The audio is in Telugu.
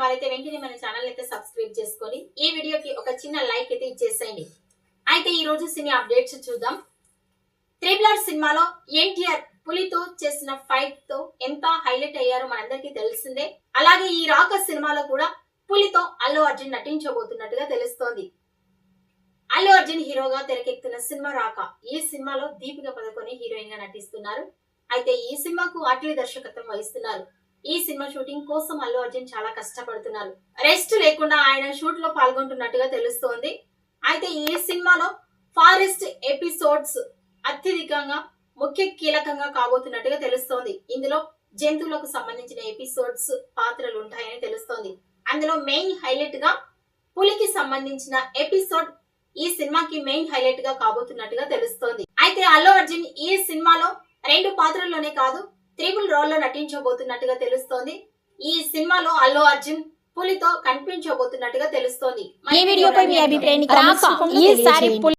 వారైతే వెంటనే మన ఛానల్ అయితే సబ్స్క్రైబ్ చేసుకొని ఈ వీడియోకి ఒక చిన్న లైక్ అయితే ఇచ్చేసేయండి. అయితే ఈ రోజు సినీ అప్డేట్స్ చూద్దాం. RRR సినిమాలో ఎన్టీఆర్ పులితో చేసిన ఫైట్ తో ఎంత హైలైట్ అయ్యారో మనందరికీ తెలిసిందే. అలాగే ఈ రాక సినిమాలో కూడా పులితో అల్లు అర్జున్ నటించబోతున్నట్టుగా తెలుస్తోంది. అల్లు అర్జున్ హీరోగా తెరకెక్కుతున్న సినిమా రాక. ఈ సినిమాలో దీపిక పదుకొనె హీరోయిన్ గా నటిస్తున్నారు. అయితే ఈ సినిమాకు అట్లీ దర్శకత్వం వహిస్తున్నారు. ఈ సినిమా షూటింగ్ కోసం అల్లు అర్జున్ చాలా కష్టపడుతున్నారు. రెస్ట్ లేకుండా ఆయన షూట్ లో పాల్గొంటున్నట్టుగా తెలుస్తోంది. అయితే ఈ సినిమాలో ఫారెస్ట్ ఎపిసోడ్స్ అత్యధికంగా ముఖ్య కీలకంగా కాబోతున్నట్టుగా తెలుస్తోంది. ఇందులో జంతువులకు సంబంధించిన ఎపిసోడ్స్ పాత్రలు ఉంటాయని తెలుస్తోంది. అందులో మెయిన్ హైలైట్ గా పులికి సంబంధించిన ఎపిసోడ్ ఈ సినిమాకి మెయిన్ హైలైట్ గా కాబోతున్నట్టుగా తెలుస్తోంది. అయితే అల్లు అర్జున్ ఈ సినిమాలో 2 పాత్రల్లోనే కాదు ట్రిపుల్ రోల్ లో నటించబోతున్నట్టుగా తెలుస్తోంది. ఈ సినిమాలో అల్లు అర్జున్ పులితో కనిపించబోతున్నట్టుగా తెలుస్తోంది. ఈ వీడియోపై మీ అభిప్రాయాన్ని కామెంట్స్ రూపంలో తెలియజేయండి.